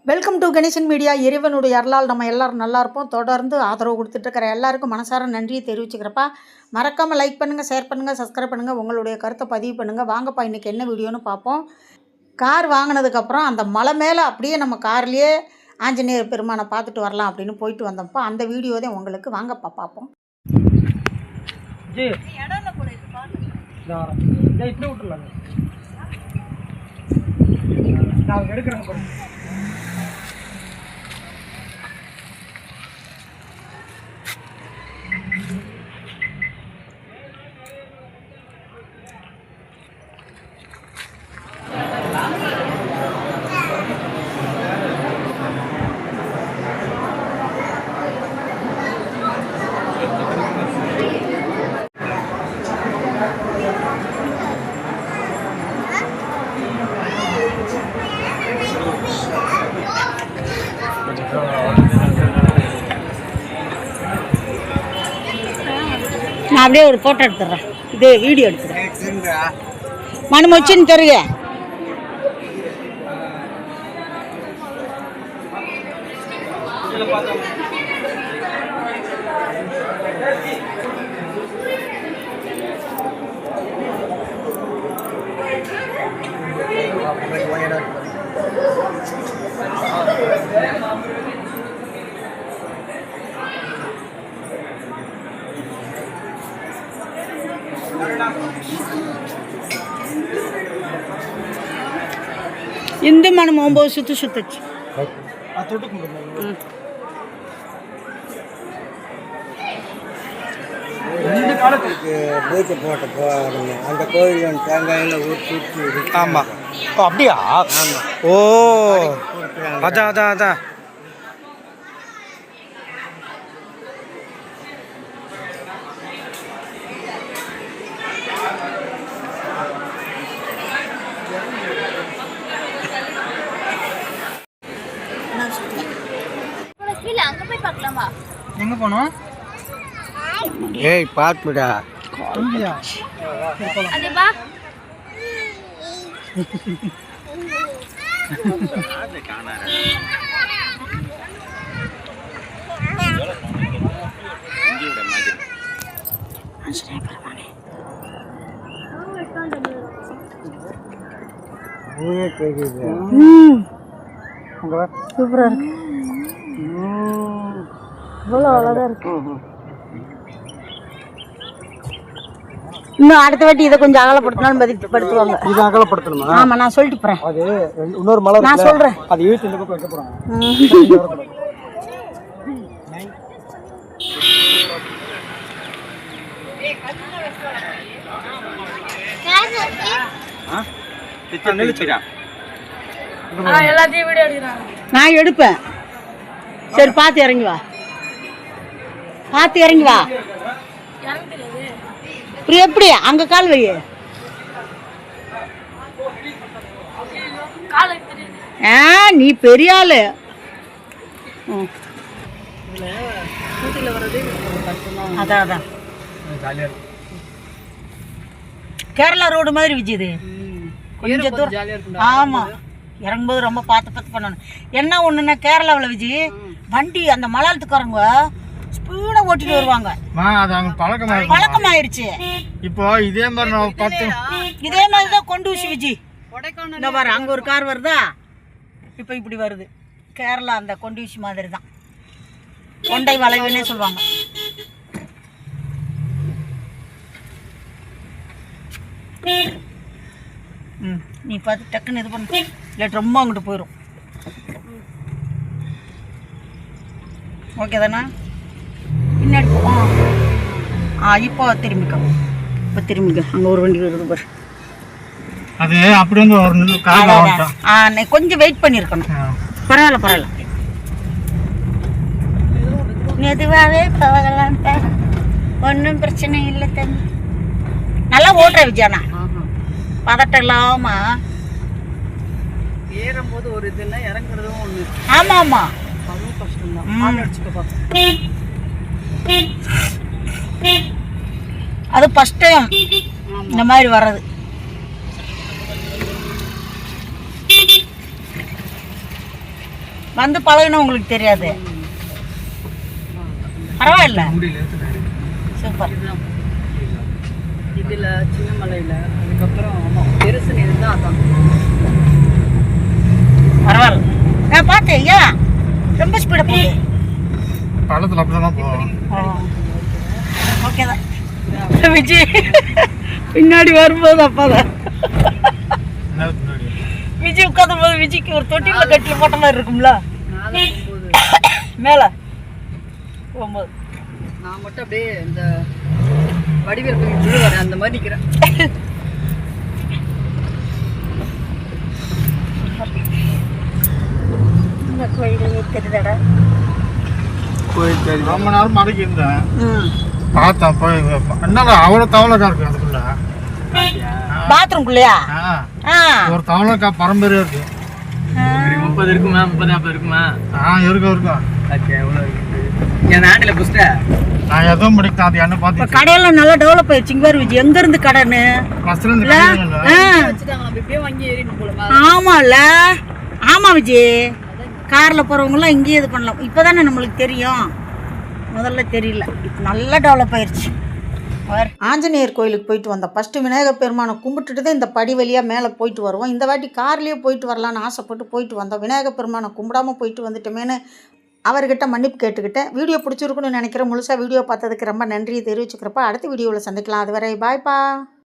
Welcome to Ganesan media. இறைவனுடைய அருளால் நம்ம எல்லோரும் நல்லா இருப்போம். தொடர்ந்து ஆதரவு கொடுத்துட்ருக்கிற எல்லாருக்கும் மனசார நன்றியை தெரிவிச்சுக்கிறப்பா. மறக்காமல் லைக் பண்ணுங்கள், ஷேர் பண்ணுங்கள், சப்ஸ்கிரைப் பண்ணுங்கள், உங்களுடைய கருத்தை பதிவு பண்ணுங்கள். வாங்கப்பா இன்றைக்கி என்ன வீடியோன்னு பார்ப்போம். கார் வாங்கினதுக்கப்புறம் அந்த மலை மேலே அப்படியே நம்ம கார்லேயே ஆஞ்சநேயர் பெருமானை பார்த்துட்டு வரலாம் அப்படின்னு போயிட்டு வந்தோம்ப்பா. அந்த வீடியோ தான் உங்களுக்கு, வாங்கப்பா பார்ப்போம். நான் அப்படியே ஒரு ஃபோட்டோ எடுத்துடுறேன், இது வீடியோ எடுத்துடுறேன். மனம் வச்சுன்னு தருங்க. இந்த మనం 9 சுத்துச்சு இந்த காலத்துக்கு பூஜை போட்ட போகிறோம். அந்த கோயில் தேங்காயில் ஊற்றி. ஆமாம். ஓ அப்படியா? ஆமாம். ஓ அதான் அதான் அதான். எங்க போனோம்? ஏய் பாத்துடா. சூப்பரா இருக்கு. இவ்வளோ அழகாக இருக்கு. இன்னும் அடுத்த வாட்டி இதை கொஞ்சம் அகலப்படுத்தினாலும் படுத்துவாங்க. இது அகலப்படுத்தணுமா? ஆமாம், நான் சொல்லிட்டு போகிறேன். அது இன்னொரு மலை நான் சொல்கிறேன். அது இழுத்து இந்த பக்கம் வைக்க போகிறாங்க. நான் எடுப்பேன். சரி, பார்த்து இறங்கி வா, பார்த்து இறங்கி வா. எப்படி அங்க கால் வை. நீ பெரிய ஆளு. அதான் அதான் கேரளா ரோடு மாதிரி விஜயுது. கொஞ்சம் தூரம். ஆமா, இறங்கும்போது ரொம்ப பார்த்து பண்ணணும். என்ன ஒண்ணுன்னா கேரளாவில் விஜய் வண்டி அந்த மலையாளத்துக்காரங்க ஸ்பீடா ஓட்டிட்டு வருவாங்க. பழக்கமாயிருச்சு. இப்போ இதே மாதிரி இதே மாதிரி தான் கொண்டு ஊசி விஜய். இந்த பாரு, அங்க ஒரு கார் வருதா, இப்போ இப்படி வருது. கேரளா அந்த கொண்டு ஊசி மாதிரி தான், கொண்டை வளைவுன்னே சொல்லுவாங்க. நீ பார்த்து டக்குன்னு இது பண்ணு, இல்லாட்டி ரொம்ப அங்கிட்டு போயிடும். ஓகே தானே? பின்னாடி போவோம். இப்போ திரும்பிக்க. இப்போ திரும்பிக்க. அங்கே ஒரு வண்டி வருது பாரு. அது அப்படி வந்து ஒரு கொஞ்சம் வெயிட் பண்ணியிருக்கணும். பரவாயில்ல பரவாயில்ல, மெதுவாகவே போகலாம், ஒன்றும் பிரச்சனை இல்லை தம்பி. நல்லா ஓட்டுற விஜயானா, பதட்டம் இல்லாம ஏறும்போது ஒரு இதுன்னா இறங்குறதும் ஒன்று. ஆமாம் ஆமாம், அதுவும் கஷ்டம்தான். அது ஃபர்ஸ்ட் டைம் இந்த மாதிரி வர்றது. வந்து பழகுனா உங்களுக்கு தெரியாது. பரவாயில்ல, சூப்பர். இதில் சின்ன மலையில் அதுக்கப்புறம் பெருசு இருந்தால் அதான் பரவாயில்ல. நான் பார்த்தேன். ஏன் ரொம்ப ஸ்பீடாக போகுது? பள்ளத்தில் அப்படி தான் போவோம். ஓகே தான். விஜய் பின்னாடி வரும்போது அப்போதான் விஜய் உட்காந்தும் போது விஜய்க்கு ஒரு தொட்டியில் கட்டில் போட்ட மாதிரி இருக்கும்ல மேலே போகும்போது. நான் மட்டும் அப்படியே இந்த வடிவேல் விழுவாரு அந்த மாதிரி நிற்கிறேன். இந்த கோயில் தெரியுதாடா? கோயில் ரொம்ப நேரம் மடக்கி இருந்தேன், பார்த்தேன். போய் என்னடா அவ்வளோ தவளைக்கா இருக்கு அதுக்குள்ள. பாத்ரூம்குள்ளையா? ஒரு தவளைக்கா பரம்பரையா இருக்கு. 30 இருக்குமா, 30-40 இருக்குமா? இருக்கும். எவ்வளோ இருக்கு என் நாட்டில் புஸ்ட நான் எதுவும் முடிக்கலாம். அது என்ன பார்த்து கடையெல்லாம் நல்லா டெவலப் ஆயிடுச்சு. இங்க பாரு விஜய், எங்க இருந்து கடைன்னு வச்சுட்டாங்களா? இப்படியே வாங்கி ஏறிட்டு போலமா? ஆமால, ஆமா விஜய். கார்ல போறவங்கலாம் இங்கேயே இது பண்ணலாம். இப்பதானே நம்மளுக்கு தெரியும், முதல்ல தெரியல. இப்போ நல்லா டெவலப் ஆயிடுச்சு. ஆஞ்சநேயர் கோயிலுக்கு போயிட்டு வந்தோம். ஃபஸ்ட்டு விநாயகர் பெருமானை கும்பிட்டுட்டு தான் இந்த படி வழியாக மேலே போயிட்டு வருவோம். இந்த வாட்டி கார்லேயே போயிட்டு வரலான்னு ஆசைப்பட்டு போயிட்டு வந்தோம். விநாயகர் பெருமானை கும்பிடாமல் போயிட்டு வந்துட்டோமேனு அவர்கிட்ட மன்னிப்பு கேட்டுக்கிட்டேன். வீடியோ பிடிச்சிருக்குன்னு நினைக்கிறேன். முழுசாக வீடியோ பார்த்ததுக்கு ரொம்ப நன்றியை தெரிவிச்சுக்கிறப்ப அடுத்த வீடியோவில் சந்திக்கலாம். அதுவரை பாய்ப்பா.